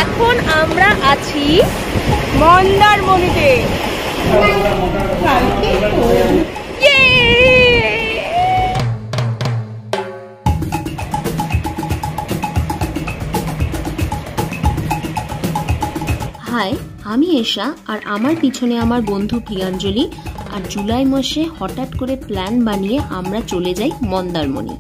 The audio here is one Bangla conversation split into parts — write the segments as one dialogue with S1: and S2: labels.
S1: এখন আমরা আছি মন্দারমণিতে। হাই, আমি এশা, আর আমার পিছনে আমার বন্ধু প্রিয়াঞ্জলি। আর জুলাই মাসে হঠাৎ করে প্ল্যান বানিয়ে আমরা চলে যাই মন্দারমণি।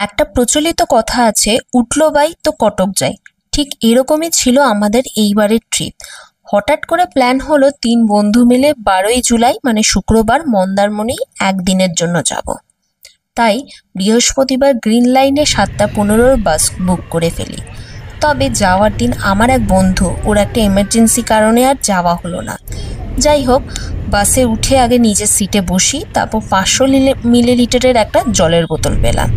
S1: একটা প্রচলিত কথা আছে, উঠলো বাই তো কটক যায়। ঠিক এরকমই ছিল আমাদের এইবারের ট্রিপ। হঠাৎ করে প্ল্যান হলো 3 বন্ধু মিলে 12ই জুলাই মানে শুক্রবার মন্দারমণি একদিনের জন্য যাব। তাই বৃহস্পতিবার গ্রিন লাইনে 7:15 বাস বুক করে ফেলি। তবে যাওয়ার দিন আমার এক বন্ধু, ওর একটা এমার্জেন্সি কারণে আর যাওয়া হলো না। যাই হোক, বাসে উঠে আগে নিজের সিটে বসি, তারপর 500 মিলিলিটারের একটা জলের বোতল পেলাম।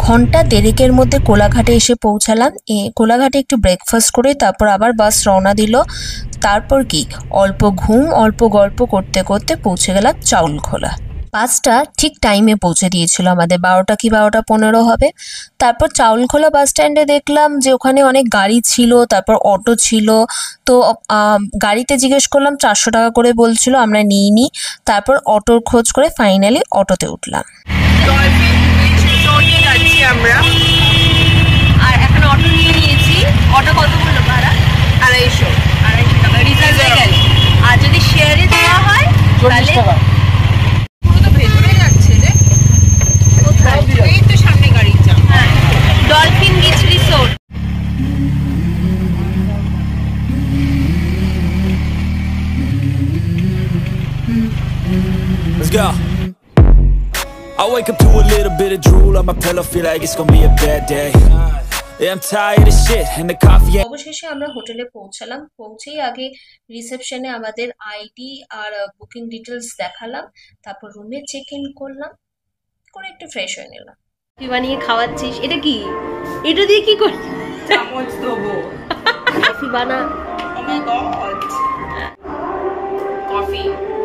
S1: ঘন্টা 1.5 মধ্যে কোলাঘাটে এসে পৌঁছালাম। কোলাঘাটে একটু ব্রেকফাস্ট করে তারপর আবার বাস রওনা দিল। তারপর কি অল্প ঘুম অল্প গল্প করতে করতে পৌঁছে গেলাম চাউলখোলা। বাসটা ঠিক টাইমে পৌঁছে দিয়েছিল আমাদের, 12টা কি 12:15 হবে। তারপর চাউলখোলা বাস স্ট্যান্ডে দেখলাম যে ওখানে অনেক গাড়ি ছিল, তারপর অটো ছিল। তো গাড়িতে জিজ্ঞেস করলাম, 400 টাকা করে বলছিল, আমরা নিইনি। তারপর অটোর খোঁজ করে ফাইনালি অটোতে উঠলাম। আমরা আর এখন অটো নিয়ে নিয়েছি। অটো কত বললো ভাড়া? 250 টাকা রিজার্ভ হয়ে গেল। আর যদি শেয়ারে দেওয়া হয় তাহলে পুরো তো ভেতরে যাচ্ছে রে। এই তো সামনে গাড়ি যা। হ্যাঁ, dolphin beach resort.
S2: Let's go. I wake up to a little bit of drool on my pillow, feel like it's gonna be a bad day. Yeah, I'm tired of shit and the coffee.
S1: অবশেষে আমরা হোটেলে পৌঁছালাম। পৌঁছেই আগে রিসেপশনে আমাদের আইডি আর বুকিং ডিটেলস দেখালাম। তারপর রুমে চেক ইন করলাম, করে একটু ফ্রেশ হয়ে নিলাম। তুই বানিয়ে খাওয়াচ্ছিস? এটা কি? এটা দিয়ে কি করছিস? চামচ দেবো। কফি বানা। ও মাই গড, কফি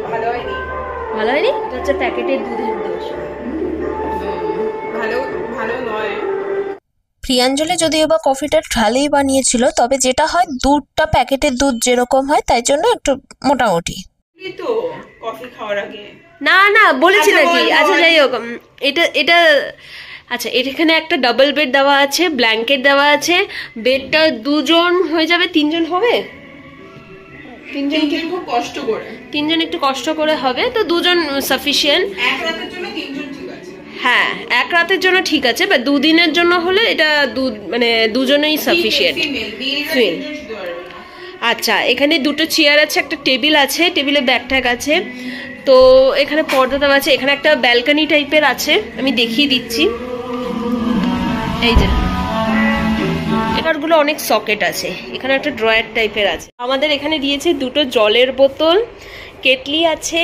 S1: ভালো হয়নি। ভালো হয়নি? এটা হচ্ছে প্যাকেটের দুধের দোষ। ভালো নয়। প্রিয়াঞ্জলি যদিও বা কফিটা ঢালেই বানিয়েছিল, তবে যেটা হয় দুধটা প্যাকেটের দুধ যেরকম হয় তাই জন্য একটু মোটামুটি। তো কফি খাওয়ার আগে না বলেছি নাকি? আচ্ছা যাই হোক, এটা আচ্ছা, এখানে একটা ডাবল বেড দেওয়া আছে, ব্ল্যাঙ্কেট দেওয়া আছে। বেডটা 2 জন হয়ে যাবে, 3 জন হবে? 3 জন খুব কষ্ট করে, 3 জন একটু কষ্ট করে হবে, তো 2 জন সাফিসিয়েন্ট। এক রাতের জন্য 3 জন ঠিক আছে। হ্যাঁ, এক রাতের জন্য ঠিক আছে, বা 2 দিনের জন্য হলে এটা মানে 2 জনেই সাফিসিয়েন্ট। আচ্ছা, এখানে 2টো চেয়ার আছে, একটা টেবিল আছে, টেবিলে ব্যাগ ট্যাগ আছে। তো এখানে পর্দা দেওয়া আছে। এখানে একটা ব্যালকনি টাইপের আছে, আমি দেখিয়ে দিচ্ছি। এই যে এটারগুলো অনেক সকেট আছে। এখানে একটা ড্রয়ার টাইপের আছে। আমাদের এখানে দিয়েছে 2টো জলের বোতল, কেটলি আছে,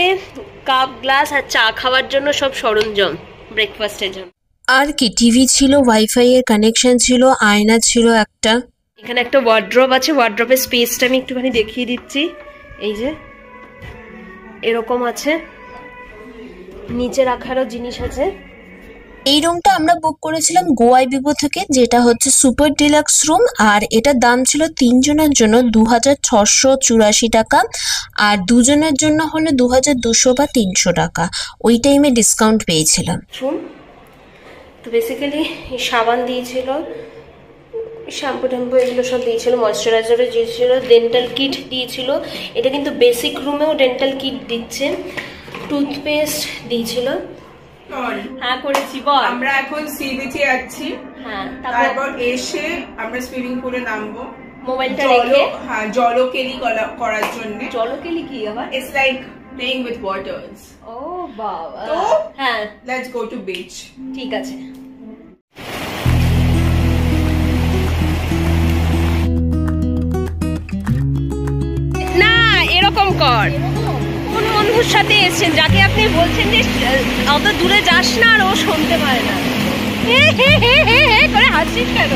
S1: কাপ গ্লাস আর চা খাওয়ার জন্য সব সরঞ্জাম ব্রেকফাস্টের জন্য। আর কি টিভি ছিল, ওয়াইফাই এর কানেকশন ছিল, আয়না ছিল একটা। এখানে একটা ওয়ার্ড্রপ আছে, ওয়ার্ড্রপের স্পেসটা আমি একটুখানি দেখিয়ে দিচ্ছি। এই যে এরকম আছে, নিচে রাখারও জিনিস আছে। এই রুমটা আমরা বুক করেছিলাম গোয়াই বিবো থেকে, যেটা হচ্ছে সুপার ডিলাক্স রুম। আর এটার দাম ছিল 3 জনের জন্য 2684 টাকা, আর 2 জনের জন্য হলো 2200 বা 300 টাকা। ওই টাইমে ডিসকাউন্ট পেয়েছিলাম। তো বেসিক্যালি সাবান দিয়েছিল, শ্যাম্পু ট্যাম্পু এগুলো সব দিয়েছিল, ময়শ্চারাইজারও দিয়েছিল, ডেন্টাল কিট দিয়েছিল। এটা কিন্তু বেসিক রুমেও ডেন্টাল কিট দিচ্ছে, টুথপেস্ট দিয়েছিল। হ্যাঁ করেছি, বল। আমরা এখন সি বিচে যাচ্ছি। হ্যাঁ, তারপর এসে আমরা সুইমিং পুলে নামবো মোবাইলটা রেখে। হ্যাঁ, জলকেলি করার জন্য। জলকেলি কি আবার? It's like playing with waters. ও বাবা। তো হ্যাঁ, লেটস গো টু বিচ। ঠিক আছে। না, এরকম কর। কোন বন্ধুর সাথে এসেছেন যাকে আপনি বলছেন যে অত দূরে যাস না, আর ও শুনতে পারে না? করে হাসিস কেন?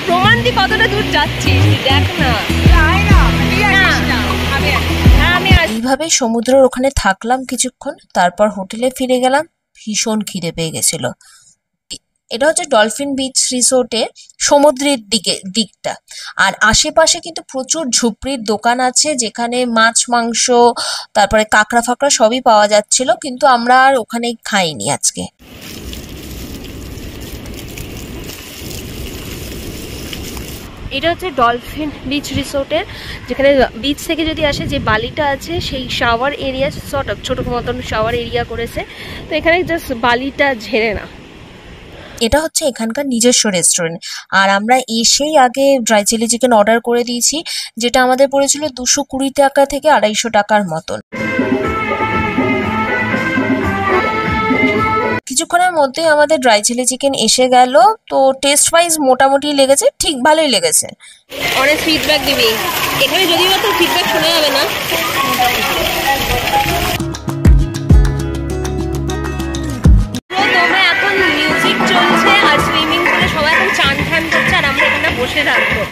S1: প্রমাণ দি কতটা দূর যাচ্ছিস, দেখ না।
S3: ওইভাবে সমুদ্রের ওখানে থাকলাম কিছুক্ষণ, তারপর হোটেলে ফিরে গেলাম। ভীষণ খিদে পেয়ে গেছিল। এটা হচ্ছে ডলফিন বিচ রিসোর্টের সমুদ্রের দিকটা। আর আশেপাশে কিন্তু প্রচুর ঝুপড়ির দোকান আছে, যেখানে মাছ মাংস তারপরে কাঁকড়া ফাকড়া সবই পাওয়া যাচ্ছিল, কিন্তু আমরা আর ওখানে খাইনি আজকে।
S1: এটা হচ্ছে ডলফিন বিচ রিসোর্টের, যেখানে বিচ থেকে যদি আসে যে বালিটা আছে সেই শাওয়ার এরিয়া, সর্ট অফ ছোটো মতন শাওয়ার এরিয়া করেছে। তো এখানে জাস্ট বালিটা ঝেড়ে না।
S3: এটা হচ্ছে এখানকার নিজস্ব রেস্টুরেন্ট। আর আমরা এসেই আগে ড্রাই চিলি চিকেন অর্ডার করে দিয়েছি, যেটা আমাদের পড়েছিল 220 টাকা থেকে 250 টাকার মতন। কিছুক্ষণের মধ্যেই আমাদের ড্রাই চিলি চিকেন এসে গেল। তো টেস্ট ওয়াইজ মোটামুটি লেগেছে, ঠিক ভালোই লেগেছে।
S1: অনেক ফিডব্যাক দিবি এখানে, যদিও তো ফিডব্যাক শোনা যাবে না। তোমরা এখন মিউজিক চলছে আর সুইমিং পুলে সবাই এখন চান ঠান করছে, আর আমরা এখানে বসে থাকবো।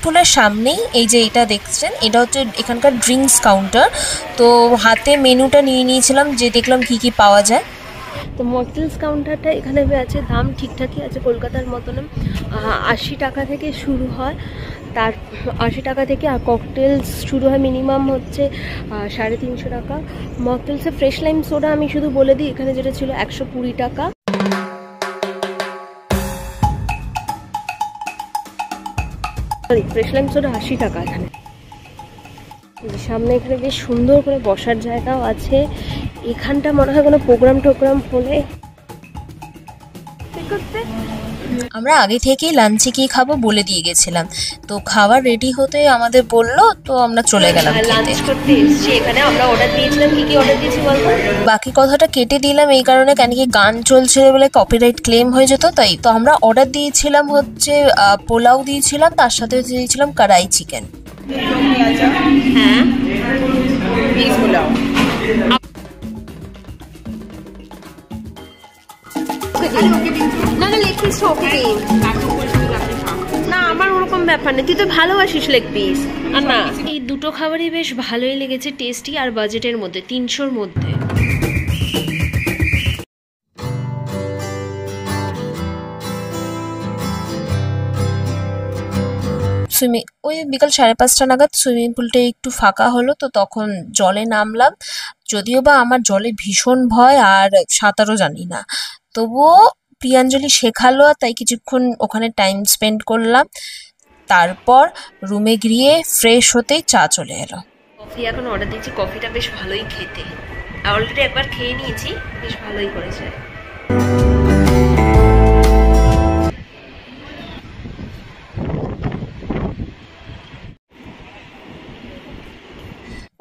S3: পুলের সামনেই এই যে এটা দেখছেন, এটা হচ্ছে এখানকার ড্রিঙ্কস কাউন্টার। তো হাতে মেনুটা নিয়ে নিয়েছিলাম, যে দেখলাম কি কি পাওয়া যায়।
S1: তো মকটেলস কাউন্টারটা এখানে আছে, দাম ঠিকঠাকই আছে কলকাতার মতন। 80 টাকা থেকে শুরু হয়, তার 80 টাকা থেকে। আর ককটেলস শুরু হয় মিনিমাম হচ্ছে 350 টাকা। মকটেলসে ফ্রেশ লাইম সোডা আমি শুধু বলে দিই, এখানে যেটা ছিল 120 টাকা। ফ্রেশ লাইম সোডা 80 টাকা এখানে। সামনে এখানে বেশ সুন্দর করে বসার জায়গাও আছে। এখানটা মনে হয় কোনো প্রোগ্রাম টোগ্রাম হলে।
S3: আমরা আগে থেকেই লাঞ্চে কি খাবো বলে দিয়ে গেছিলাম, তো খাবার রেডি হতে আমাদের বললো, তো আমরা চলে গেলাম
S1: লাঞ্চ করতে এসেছি। এখানে আমরা অর্ডার দিয়েছিলাম, কি কি অর্ডার দিয়েছি বলবো?
S3: বাকি কথাটা কেটে দিলাম এই কারণে, কেন কি গান চলছিল বলে কপিরাইট ক্লেম হয়ে যেত, তাই। তো আমরা অর্ডার দিয়েছিলাম হচ্ছে পোলাও দিয়েছিলাম, তার সাথে দিয়েছিলাম কড়াই চিকেন।
S1: হ্যাঁ, না না লেগ পিস ওকে দিন। না আমার ওরকম ব্যাপার নেই, তুই তো ভালোবাসিস লেগ পিস। আর না, এই দুটো খাবারই বেশ ভালোই লেগেছে, টেস্টি আর বাজেটের মধ্যে, 300-র মধ্যে।
S3: ওই বিকাল 5:30 নাগাদ সুইমিং পুলটা একটু ফাঁকা হলো, তো তখন জলে নামলাম। যদিও বা আমার জলে ভীষণ ভয়, আর সাঁতারও জানি না, তবুও প্রিয়াঞ্জলি শেখালো, তাই কিছুক্ষণ ওখানে টাইম স্পেন্ড করলাম। তারপর রুমে গিয়ে ফ্রেশ হতেই চা চলে এলো।
S1: কফি এখন অর্ডার দিয়েছি, কফিটা বেশ ভালোই খেতে। অলরেডি একবার খেয়ে নিয়েছি, বেশ ভালোই করেছে।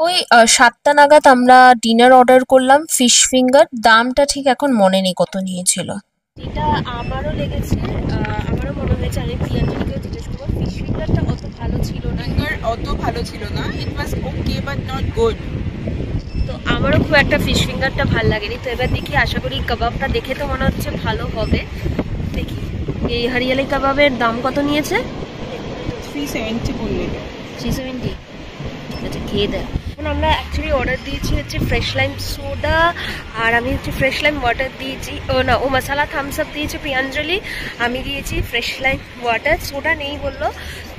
S3: ওই 7টা নাগাদ আমরা ডিনার অর্ডার করলাম, ফিশ ফিঙ্গার। দামটা ঠিক এখন মনে নেই কত নিয়েছিল।
S1: এটা আমারও লেগেছে, আমারও মনে হয়েছে। আমি প্রিয়াঞ্জলিকেও জিজ্ঞেস করবো, ফিশ ফিঙ্গারটা অত ভালো ছিল না।
S4: ইট ওয়াজ ওকে বাট নট গুড।
S1: তো আমারও খুব একটা ফিশ ফিঙ্গারটা ভালো লাগেনি। তো এবার দেখি, আশা করি কাবাবটা দেখে তো মনে হচ্ছে ভালো হবে। দেখি এই হরিয়ালি কাবাবের দাম কত নিয়েছে?
S4: 370 বললে।
S1: 370। আচ্ছা খেয়ে দেয়। এখন আমরা অ্যাকচুয়ালি অর্ডার দিয়েছি হচ্ছে ফ্রেশ লাইম সোডা, আর আমি হচ্ছে ফ্রেশ লাইম ওয়াটার দিয়েছি। ও মশালা থামস আপ দিয়েছে প্রিয়াঞ্জলি, আমি দিয়েছি ফ্রেশ লাইম ওয়াটার। সোডা নেই বললো।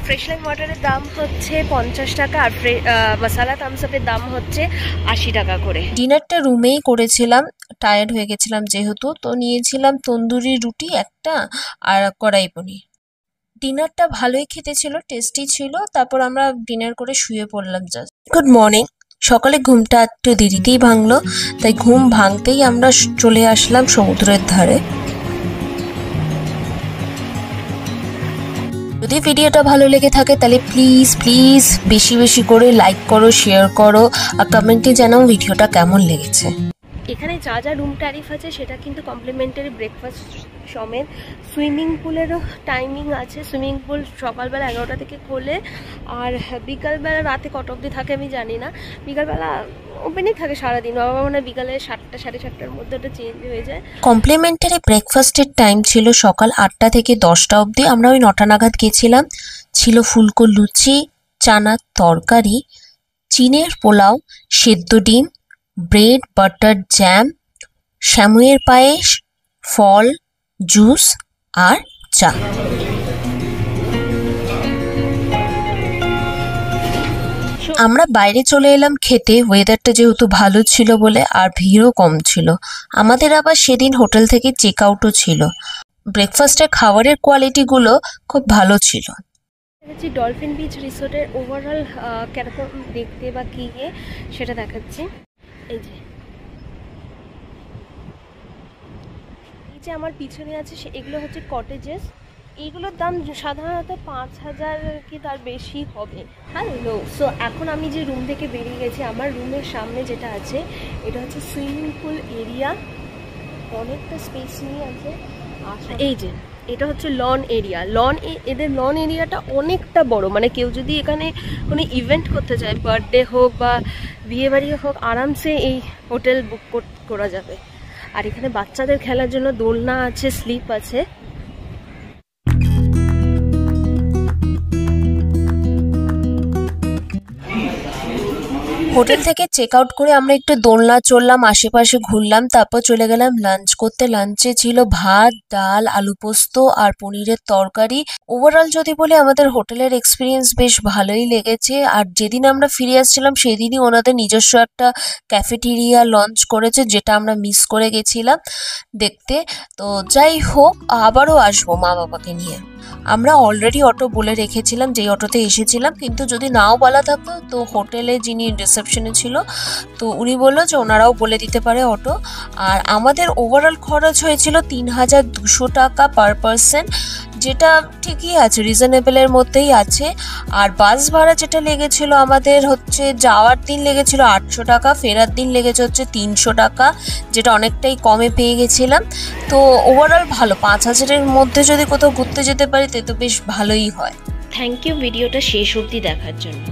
S1: ফ্রেশ লাইম ওয়াটারের দাম হচ্ছে 50 টাকা, আর মশালা থামস আপের দাম হচ্ছে 80 টাকা করে।
S3: ডিনারটা রুমেই করেছিলাম, টায়ার্ড হয়ে গেছিলাম যেহেতু। তো নিয়েছিলাম তন্দুরি রুটি একটা, আর কড়াই পনির। ডিনারটা ভালোই খেতে ছিল, টেস্টি ছিল। তারপর আমরা ডিনার করে শুয়ে পড়লাম জাস্ট। Good morning. সকালে ঘুমটা একটু দেরিতেই ভাঙলো, তাই ঘুম ভাঙতেই আমরা চলে আসলাম সমুদ্রের ধারে। যদি ভিডিওটা ভালো লেগে থাকে তাহলে প্লিজ প্লিজ বেশি বেশি করে লাইক করো, শেয়ার করো, আর কমেন্টে জানাও ভিডিওটা কেমন লেগেছে।
S1: এখানে যা যা রুম ট্যারিফ আছে সেটা কিন্তু কমপ্লিমেন্টারি ব্রেকফাস্ট সমেত। সুইমিং পুলেরও টাইমিং আছে। সুইমিং পুল সকালবেলা 11টা থেকে খোলে, আর বিকালবেলা রাতে কত অবধি থাকে আমি জানি না। বিকালবেলা ওপেনই থাকে সারাদিন, বাবা মানে বিকালে 7টা 7:30টার মধ্যে ওটা চেঞ্জ হয়ে যায়।
S3: কমপ্লিমেন্টারি ব্রেকফাস্টের টাইম ছিল সকাল 8টা থেকে 10টা অবধি। আমরা ওই 9টা নাগাদ গেছিলাম। ছিল ফুলকো লুচি, চানার তরকারি, চিনের পোলাও, সেদ্ধ ডিম, ব্রেড বাটার জ্যাম, স্যামুয়ের পায়েস, ফল, জুস আর চা। আমরা বাইরে চলে এলাম খেতে, ওয়েদারটা যেহেতু ভালো ছিল বলে, আর ভিড়ও কম ছিল। আমাদের আবার সেদিন হোটেল থেকে চেক আউটও ছিল। ব্রেকফাস্টের খাবারের কোয়ালিটিগুলো খুব ভালো ছিল।
S1: দেখাচ্ছি ডলফিন বিচ রিসোর্টের ওভারঅল কিরকম দেখতে বা কী সেটা দেখাচ্ছি। এই যে আমার পিছনে আছে এগুলো হচ্ছে কটেজেস। এইগুলোর দাম সাধারণত 5,000 কি তার বেশি হবে। হ্যালো, সো এখন আমি যে রুম থেকে বেরিয়ে গেছি, আমার রুমের সামনে যেটা আছে এটা হচ্ছে সুইমিং পুল এরিয়া, অনেকটা স্পেস নিয়ে আছে। আর এই যে এটা হচ্ছে লন এরিয়া। এদের লন এরিয়াটা অনেকটা বড়, মানে কেউ যদি এখানে কোনো ইভেন্ট করতে চায়, বার্থডে হোক বা বিয়েবাড়ি হোক, আরামসে এই হোটেল বুক করা যাবে। আর এখানে বাচ্চাদের খেলার জন্য দোলনা আছে, স্লিপ আছে।
S3: হোটেল থেকে চেক আউট করে আমরা একটু দোলনা চললাম, আশেপাশে ঘুরলাম, তারপর চলে গেলাম লাঞ্চ করতে। লাঞ্চে ছিল ভাত, ডাল, আলু পোস্ত আর পনিরের তরকারি। ওভারঅল যদি বলি, আমাদের হোটেলের এক্সপিরিয়েন্স বেশ ভালোই লেগেছে। আর যেদিন আমরা ফিরে আসছিলাম সেদিনই ওনাদের নিজস্ব একটা ক্যাফেটেরিয়া লঞ্চ করেছে, যেটা আমরা মিস করে গেছিলাম দেখতে। তো যাই হোক, আবারও আসবো মা বাবাকে নিয়ে। আমরা অলরেডি অটো বলে রেখেছিলাম যেই অটোতে এসেছিলাম, কিন্তু যদি নাও বলা থাকতো তো হোটেলে যিনি রিসেপশনে ছিল তো উনি বললো যে ওনারাও বলে দিতে পারে অটো। আর আমাদের ওভারঅল খরচ হয়েছিল 3,200 টাকা পার পারসন, যেটা ঠিকই আছে, রিজনেবলের মধ্যেই আছে। আর বাস ভাড়া যেটা লেগেছিল আমাদের হচ্ছে, যাওয়ার দিন লেগেছিল 800 টাকা, ফেরার দিন লেগেছে হচ্ছে 300 টাকা, যেটা অনেকটাই কমে পেয়ে গেছিলাম। তো ওভারঅল ভালো, 5,000-এর মধ্যে যদি কোথাও ঘুরতে যেতে পারি তো বেশ ভালোই হয়।
S1: থ্যাংক ইউ ভিডিওটা শেষ অবধি দেখার জন্য।